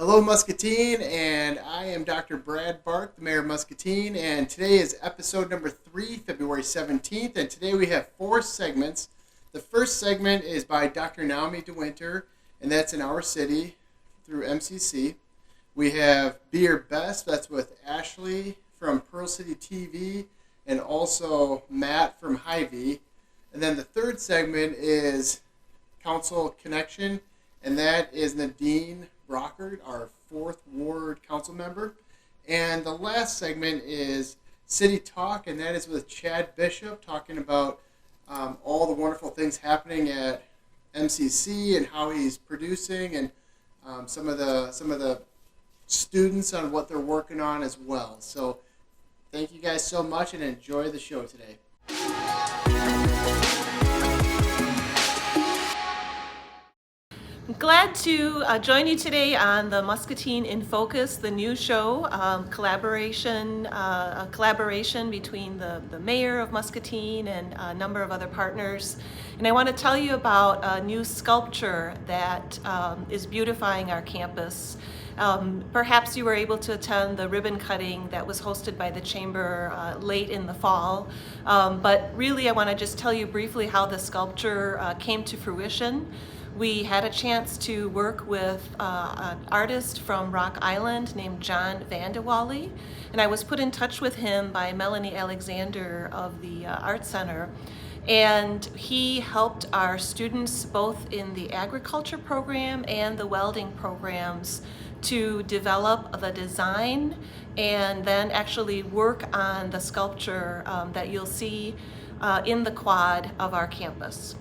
Hello, Muscatine, and I am Dr. Brad Bark, the Mayor of Muscatine, and today is episode number 3, February 17th, and today we have 4 segments. The first segment is by Dr. Naomi DeWinter, and that's in our city through MCC. We have Be Your Best, that's with Ashley from Pearl City TV, and also Matt from Hy-Vee. And then the third segment is Council Connection, and that is Nadine Brocket, our 4th Ward Council member. And the last segment is City Talk, and that is with Chad Bishop talking about all the wonderful things happening at MCC and how he's producing, and some of the students on what they're working on as well. So thank you guys so much and enjoy the show today. Glad to join you today on the Muscatine in Focus, the new show, a collaboration between the mayor of Muscatine and a number of other partners. And I want to tell you about a new sculpture that is beautifying our campus. Perhaps you were able to attend the ribbon cutting that was hosted by the Chamber late in the fall. But really, I want to just tell you briefly how the sculpture came to fruition. We had a chance to work with an artist from Rock Island named VandeWalle, and I was put in touch with him by Melanie Alexander of the Art Center. And he helped our students both in the agriculture program and the welding programs to develop the design and then actually work on the sculpture that you'll see in the quad of our campus.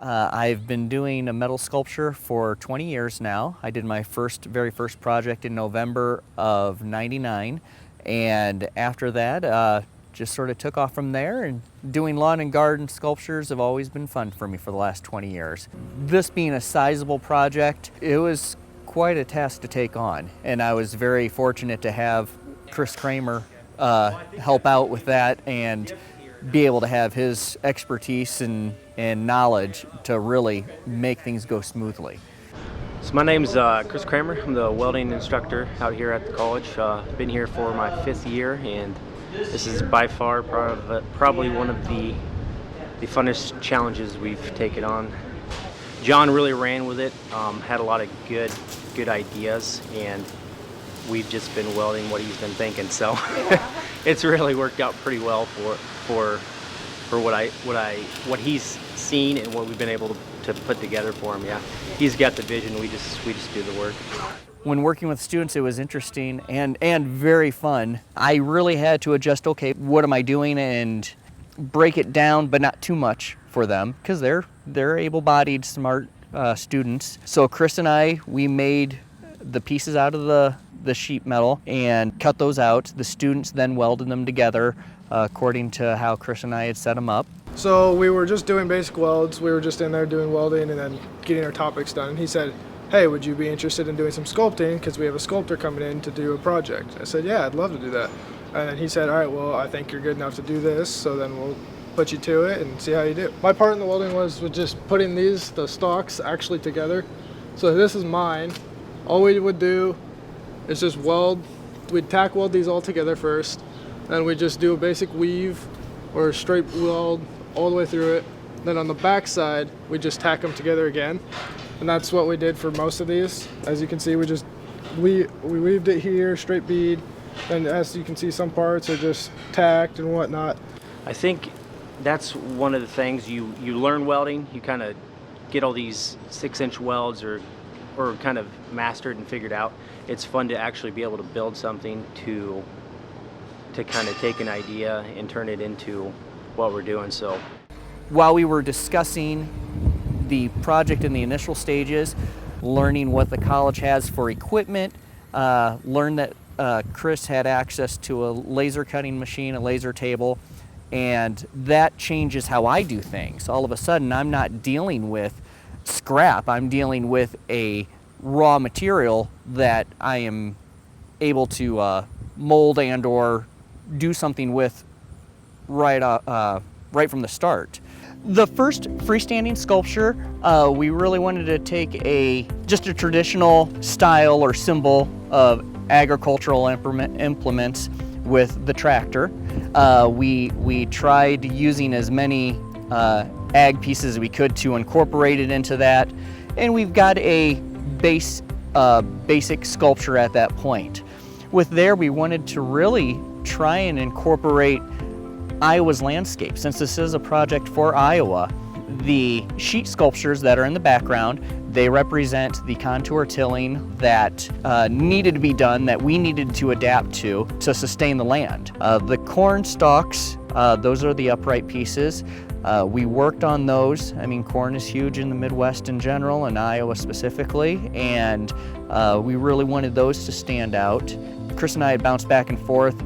I've been doing a metal sculpture for 20 years now. I did my very first project in November of '99, and after that just sort of took off from there, and doing lawn and garden sculptures have always been fun for me for the last 20 years. This being a sizable project, it was quite a task to take on, and I was very fortunate to have Chris Kramer help out with that and be able to have his expertise and knowledge to really make things go smoothly. So my name's Chris Kramer. I'm the welding instructor out here at the college. Been here for my 5th year, and this is by far probably one of the funnest challenges we've taken on. John really ran with it, had a lot of good ideas, and we've just been welding what he's been thinking. So it's really worked out pretty well for what he's seen and what we've been able to put together for him. Yeah, he's got the vision. We just do the work. When working with students, it was interesting and very fun. I really had to adjust. Okay, what am I doing, and break it down, but not too much for them because they're able-bodied, smart students. So Chris and we made the pieces out of the sheet metal and cut those out. The students then welded them together according to how Chris and I had set them up. So we were just doing basic welds. We were just in there doing welding and then getting our topics done. And he said, hey, would you be interested in doing some sculpting? Because we have a sculptor coming in to do a project. I said, yeah, I'd love to do that. And then he said, all right, well, I think you're good enough to do this, so then we'll put you to it and see how you do. My part in the welding was just putting the stalks actually together. So this is mine. All we would do is just weld. We'd tack weld these all together first. Then we just do a basic weave or a straight weld all the way through it. Then on the back side, we just tack them together again. And that's what we did for most of these. As you can see, we weaved it here, straight bead. And as you can see, some parts are just tacked and whatnot. I think that's one of the things you learn welding. You kind of get all these 6-inch welds or kind of mastered and figured out. It's fun to actually be able to build something to kind of take an idea and turn it into what we're doing. So while we were discussing the project in the initial stages, learning what the college has for equipment, learned that Chris had access to a laser cutting machine, a laser table, and that changes how I do things. All of a sudden, I'm not dealing with scrap. I'm dealing with a raw material that I am able to mold and or do something with right from the start. The first freestanding sculpture, we really wanted to take just a traditional style or symbol of agricultural implements with the tractor. We tried using as many ag pieces as we could to incorporate it into that, and we've got a basic sculpture at that point. With there, we wanted to really try and incorporate Iowa's landscape. Since this is a project for Iowa, the sheet sculptures that are in the background, they represent the contour tilling that needed to be done, that we needed to adapt to sustain the land. The corn stalks, those are the upright pieces. We worked on those. I mean, corn is huge in the Midwest in general, and Iowa specifically, and we really wanted those to stand out. Chris and I had bounced back and forth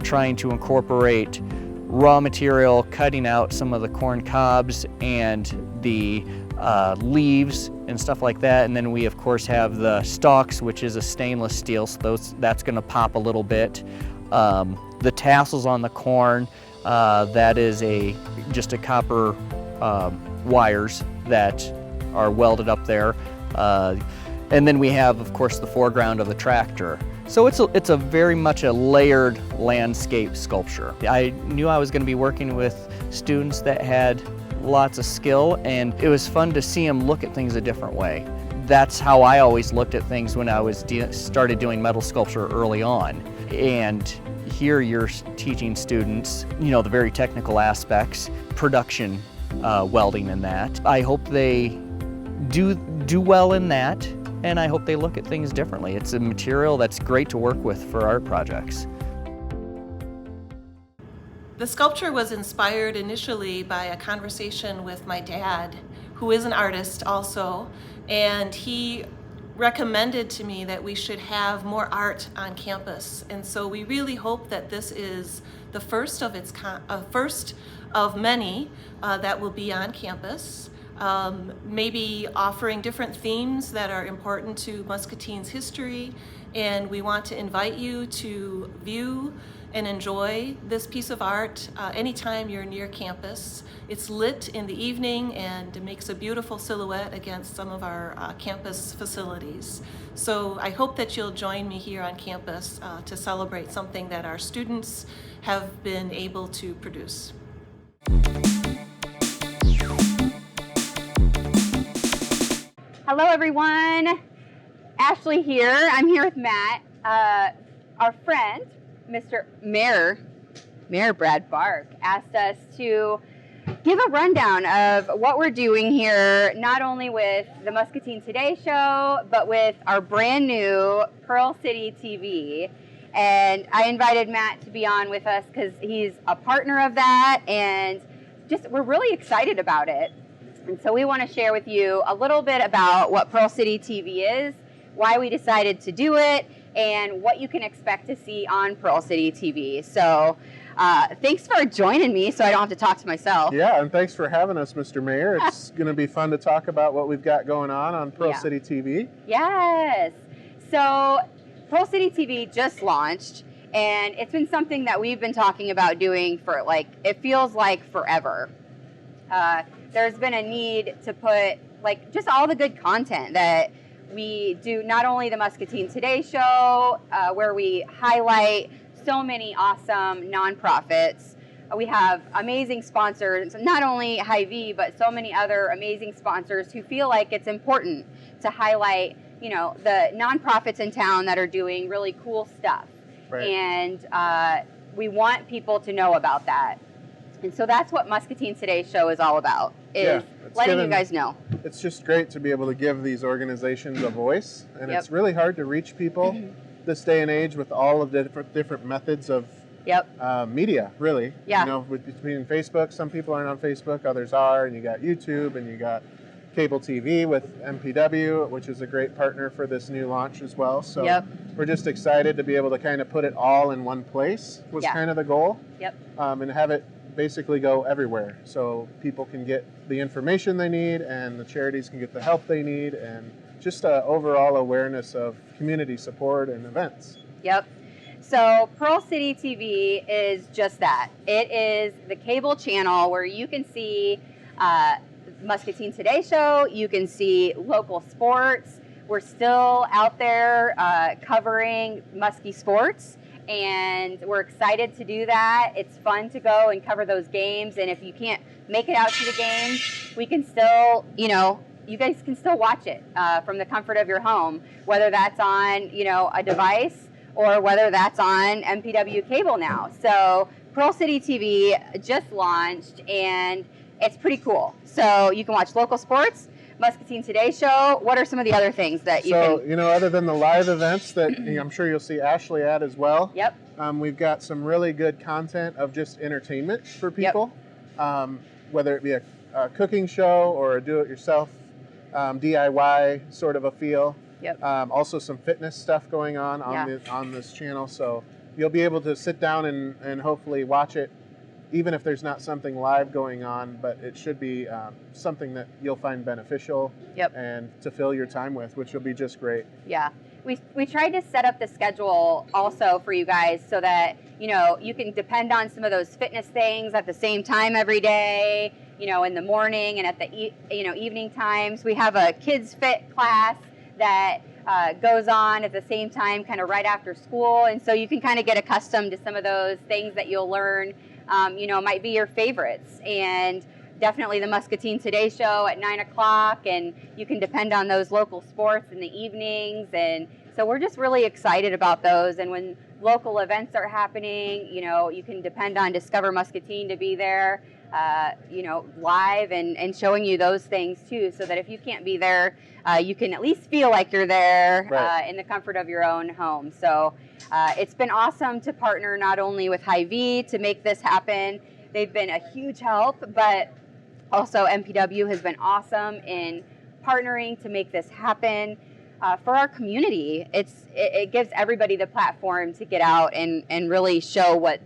trying to incorporate raw material, cutting out some of the corn cobs and the leaves and stuff like that. And then we of course have the stalks, which is a stainless steel, so that's going to pop a little bit. The tassels on the corn, that is just a copper wires that are welded up there. And then we have of course the foreground of the tractor. So it's a very much a layered landscape sculpture. I knew I was going to be working with students that had lots of skill, and it was fun to see them look at things a different way. That's how I always looked at things when I was started doing metal sculpture early on. And here you're teaching students, the very technical aspects, production welding and that. I hope they do well in that. And I hope they look at things differently. It's a material that's great to work with for art projects. The sculpture was inspired initially by a conversation with my dad, who is an artist also, and he recommended to me that we should have more art on campus. And so we really hope that this is the first of many that will be on campus. Maybe offering different themes that are important to Muscatine's history, and we want to invite you to view and enjoy this piece of art anytime you're near campus. It's lit in the evening and it makes a beautiful silhouette against some of our campus facilities. So I hope that you'll join me here on campus to celebrate something that our students have been able to produce. Hello everyone, Ashley here. I'm here with Matt. Our friend, Mr. Mayor Brad Bark, asked us to give a rundown of what we're doing here, not only with the Muscatine Today show, but with our brand new Pearl City TV. And I invited Matt to be on with us because he's a partner of that, and we're really excited about it. And so we want to share with you a little bit about what Pearl City TV is, why we decided to do it, and what you can expect to see on Pearl City TV. So thanks for joining me so I don't have to talk to myself. Yeah, and thanks for having us, Mr. Mayor. It's going to be fun to talk about what we've got going on Pearl City TV. Yes. So Pearl City TV just launched, and it's been something that we've been talking about doing for it feels like forever. There's been a need to put just all the good content that we do, not only the Muscatine Today show, where we highlight so many awesome nonprofits. We have amazing sponsors, not only Hy-Vee, but so many other amazing sponsors who feel like it's important to highlight, the nonprofits in town that are doing really cool stuff. Right. And we want people to know about that. And so that's what Muscatine Today's show is all about, is letting you guys know. It's just great to be able to give these organizations a voice, and it's really hard to reach people this day and age with all of the different methods of media, really. Yeah. Between Facebook, some people aren't on Facebook, others are, and you got YouTube, and you got cable TV with MPW, which is a great partner for this new launch as well. So we're just excited to be able to kind of put it all in one place was kind of the goal. And have it basically go everywhere so people can get the information they need and the charities can get the help they need, and just overall awareness of community support and events. So Pearl City TV is just that. It is the cable channel where you can see Muscatine Today Show. You can see local sports. We're still out there covering Muskie sports, and we're excited to do that. It's fun to go and cover those games, and if you can't make it out to the games, we can still, you guys can still watch it from the comfort of your home, whether that's on, a device or whether that's on MPW cable now. So Pearl City TV just launched, and it's pretty cool. So you can watch local sports, Muscatine Today Show. What are some of the other things that you can... So, other than the live events that I'm sure you'll see Ashley at as well. Yep. We've got some really good content of just entertainment for people. Yep. Whether it be a cooking show or a do-it-yourself DIY sort of a feel. Yep. Also some fitness stuff going on this channel. So you'll be able to sit down and hopefully watch it, even if there's not something live going on, but it should be something that you'll find beneficial and to fill your time with, which will be just great. Yeah. We tried to set up the schedule also for you guys so that, you can depend on some of those fitness things at the same time every day, in the morning and at the evening times. We have a kids fit class that goes on at the same time, kind of right after school. And so you can kind of get accustomed to some of those things that you'll learn might be your favorites. And definitely the Muscatine Today Show at 9 o'clock, and you can depend on those local sports in the evenings. And so we're just really excited about those. And when local events are happening, you can depend on Discover Muscatine to be there, live and showing you those things too, so that if you can't be there, you can at least feel like you're there in the comfort of your own home. So it's been awesome to partner not only with Hy-Vee to make this happen. They've been a huge help, but also MPW has been awesome in partnering to make this happen for our community. It gives everybody the platform to get out and really show what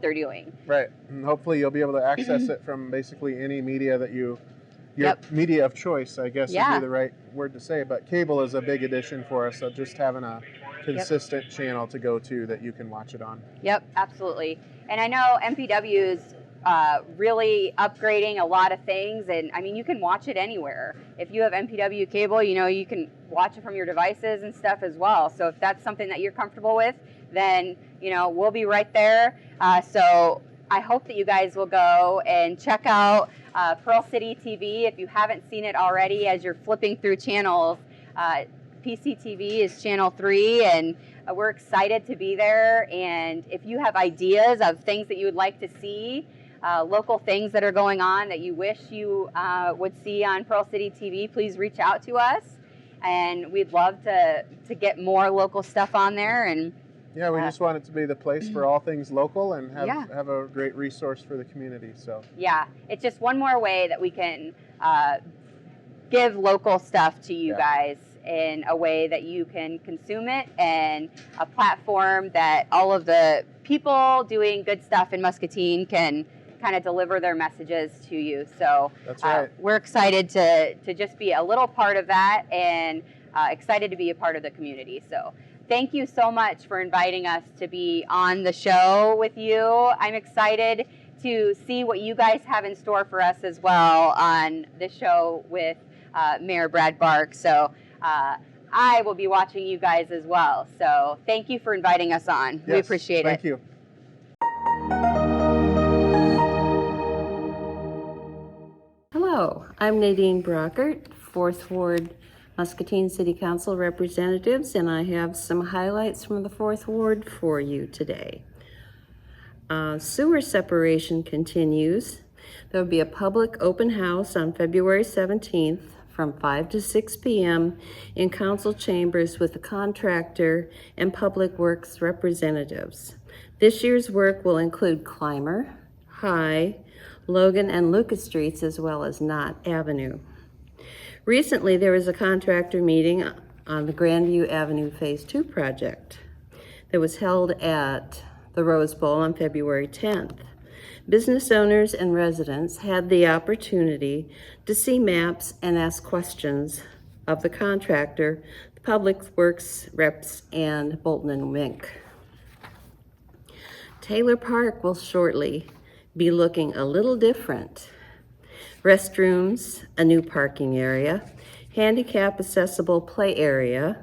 they're doing. Right, and hopefully you'll be able to access it from basically any media that your media of choice, I guess would be the right word to say. But cable is a big addition for us, so just having a consistent channel to go to that you can watch it on. Yep, absolutely. And I know MPW is really upgrading a lot of things, and I mean, you can watch it anywhere. If you have MPW cable, you can watch it from your devices and stuff as well. So if that's something that you're comfortable with, then we'll be right there. So I hope that you guys will go and check out Pearl City TV if you haven't seen it already. As you're flipping through channels, PCTV is channel 3, and we're excited to be there. And if you have ideas of things that you would like to see, local things that are going on that you wish you would see on Pearl City TV, please reach out to us, and we'd love to get more local stuff on there. And yeah, we just want it to be the place for all things local and have a great resource for the community. So yeah, it's just one more way that we can give local stuff to you guys in a way that you can consume it, and a platform that all of the people doing good stuff in Muscatine can kind of deliver their messages to you. So that's right. We're excited to just be a little part of that, and excited to be a part of the community. So thank you so much for inviting us to be on the show with you. I'm excited to see what you guys have in store for us as well on the show with Mayor Brad Bark. So I will be watching you guys as well. So thank you for inviting us on. Yes, we appreciate it. Thank you. Hello, I'm Nadine Brocket, 4th Ward Muscatine City Council representatives, and I have some highlights from the 4th Ward for you today. Sewer separation continues. There will be a public open house on February 17th from 5 to 6 p.m. in council chambers with the contractor and public works representatives. This year's work will include Clymer, High, Logan, and Lucas Streets, as well as Knott Avenue. Recently, there was a contractor meeting on the Grandview Avenue Phase 2 project that was held at the Rose Bowl on February 10th. Business owners and residents had the opportunity to see maps and ask questions of the contractor, the public works reps, and Bolton and Wink. Taylor Park will shortly be looking a little different. restrooms, a new parking area, handicap accessible play area,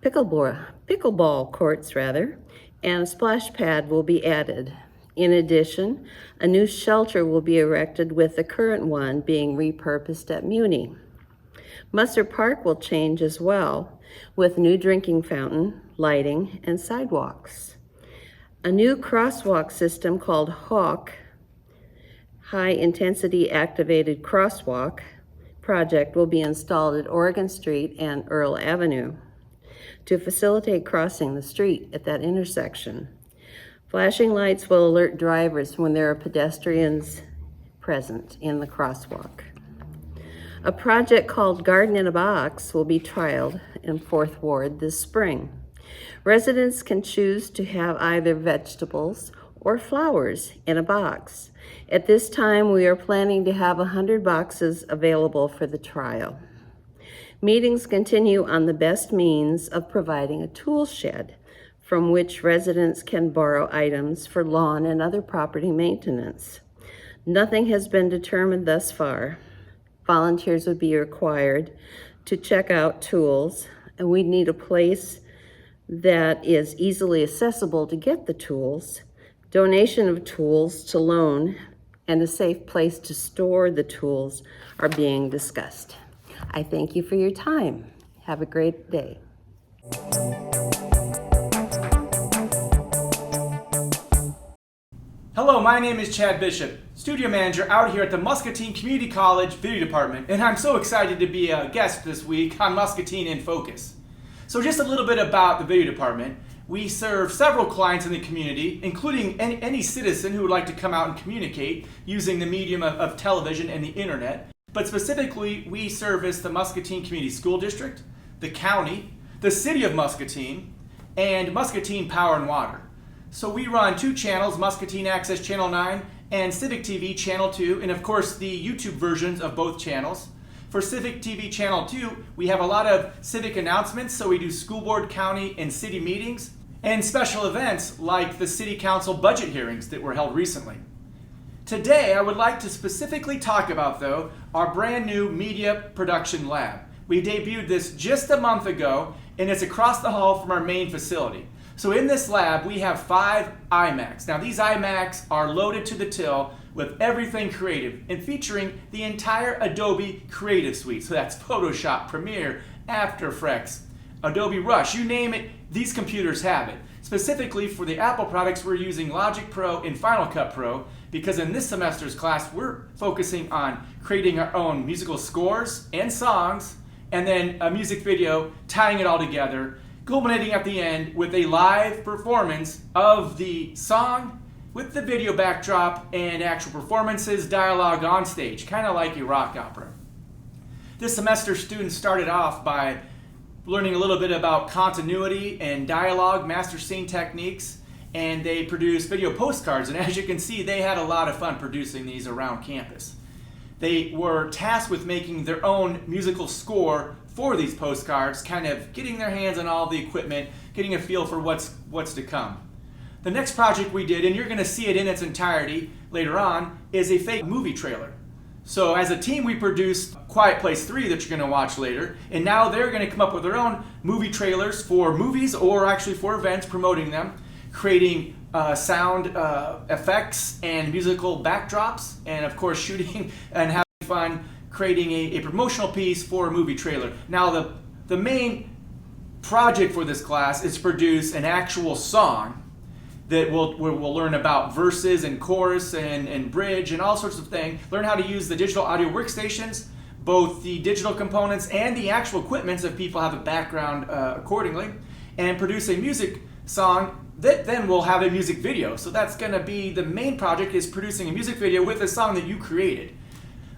pickleball courts and a splash pad will be added. In addition, a new shelter will be erected with the current one being repurposed at Muni. Musser Park will change as well with new drinking fountain, lighting, and sidewalks. A new crosswalk system called HAWK, High Intensity Activated Crosswalk project, will be installed at Oregon Street and Earl Avenue to facilitate crossing the street at that intersection. Flashing lights will alert drivers when there are pedestrians present in the crosswalk. A project called Garden in a Box will be trialed in 4th Ward this spring. Residents can choose to have either vegetables or flowers in a box. At this time, we are planning to have 100 boxes available for the trial. Meetings continue on the best means of providing a tool shed from which residents can borrow items for lawn and other property maintenance. Nothing has been determined thus far. Volunteers would be required to check out tools, and we'd need a place that is easily accessible to get the tools, donation of tools to loan, and a safe place to store the tools are being discussed. I thank you for your time. Have a great day. Hello, my name is Chad Bishop, studio manager out here at the Muscatine Community College Video Department, and I'm so excited to be a guest this week on Muscatine in Focus. So just a little bit about the video department. We serve several clients in the community, including any citizen who would like to come out and communicate using the medium of television and the internet. But specifically, we service the Muscatine Community School District, the county, the city of Muscatine, and Muscatine Power and Water. So we run 2 channels, Muscatine Access Channel 9 and Civic TV Channel 2, and of course the YouTube versions of both channels. For Civic TV Channel 2, we have a lot of civic announcements, so we do school board, county, and city meetings, and special events like the City Council budget hearings that were held recently. Today, I would like to specifically talk about, though, our brand new media production lab. We debuted this just a month ago, and it's across the hall from our main facility. So in this lab, we have 5 iMacs. Now these iMacs are loaded to the till with everything creative and featuring the entire Adobe Creative Suite. So that's Photoshop, Premiere, After Effects, Adobe Rush, you name it, these computers have it. Specifically for the Apple products, we're using Logic Pro and Final Cut Pro because in this semester's class, we're focusing on creating our own musical scores and songs and then a music video, tying it all together, culminating at the end with a live performance of the song with the video backdrop and actual performances, dialogue on stage, kind of like a rock opera. This semester, students started off by learning a little bit about continuity and dialogue, master scene techniques, and they produced video postcards. And as you can see, they had a lot of fun producing these around campus. They were tasked with making their own musical score for these postcards, kind of getting their hands on all the equipment, getting a feel for what's to come. The next project we did, and you're going to see it in its entirety later on, is a fake movie trailer. So as a team, we produced Quiet Place 3 that you're going to watch later, and now they're going to come up with their own movie trailers for movies or actually for events, promoting them, creating sound effects and musical backdrops, and of course shooting and having fun creating a promotional piece for a movie trailer. Now the main project for this class is to produce an actual song that we'll learn about verses and chorus and bridge and all sorts of things. Learn how to use the digital audio workstations, both the digital components and the actual equipment if people have a background accordingly, and produce a music song that then will have a music video. So that's going to be the main project, is producing a music video with a song that you created.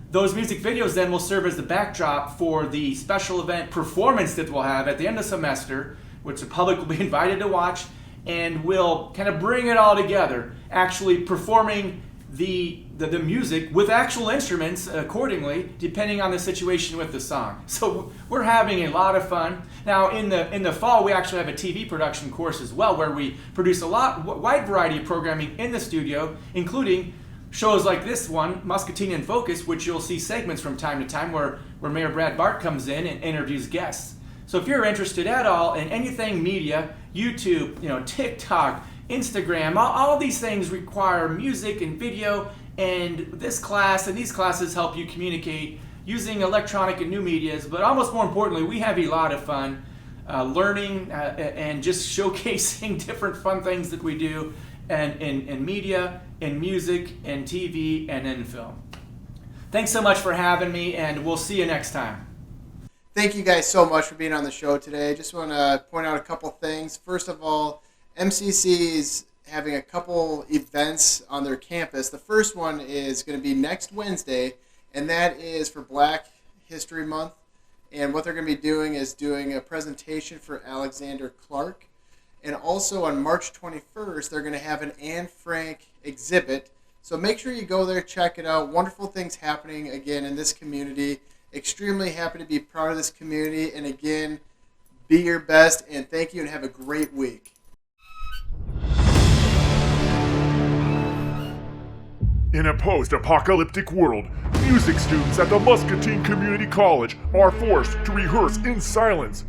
Those music videos then will serve as the backdrop for the special event performance that we'll have at the end of the semester, which the public will be invited to watch, and we'll kind of bring it all together, actually performing the music with actual instruments accordingly, depending on the situation with the song. So we're having a lot of fun. Now in the fall, we actually have a TV production course as well, where we produce a wide variety of programming in the studio, including shows like this one, Muscatine in Focus, which you'll see segments from time to time where Mayor Brad Bart comes in and interviews guests. So if you're interested at all in anything media, YouTube, TikTok, Instagram, all these things require music and video, and this class and these classes help you communicate using electronic and new medias, but almost more importantly, we have a lot of fun learning and just showcasing different fun things that we do in media, in music, in TV, and in film. Thanks so much for having me, and we'll see you next time. Thank you guys so much for being on the show today. Just want to point out a couple things. First of all, MCC is having a couple events on their campus. The first one is going to be next Wednesday, and that is for Black History Month. And what they're going to be doing is doing a presentation for Alexander Clark. And also on March 21st, they're going to have an Anne Frank exhibit. So make sure you go there, check it out. Wonderful things happening, again, in this community. Extremely happy to be part of this community. And again, be your best, and thank you, and have a great week. In a post-apocalyptic world, music students at the Muscatine Community College are forced to rehearse in silence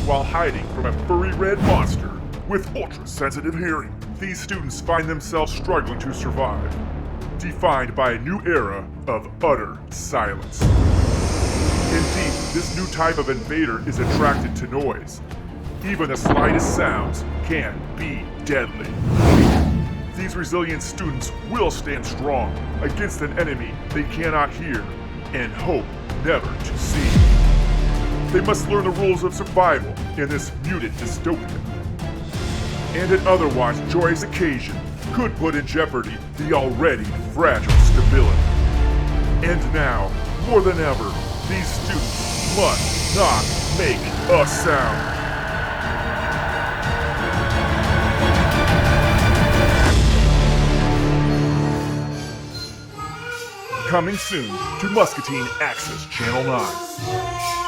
while hiding from a furry red monster with ultra-sensitive hearing. These students find themselves struggling to survive, defined by a new era of utter silence. Indeed, this new type of invader is attracted to noise. Even the slightest sounds can be deadly. These resilient students will stand strong against an enemy they cannot hear and hope never to see. They must learn the rules of survival in this muted dystopia. And an otherwise joyous occasion could put in jeopardy the already fragile stability. And now, more than ever, these students must not make a sound. Coming soon to Muscatine Access Channel 9.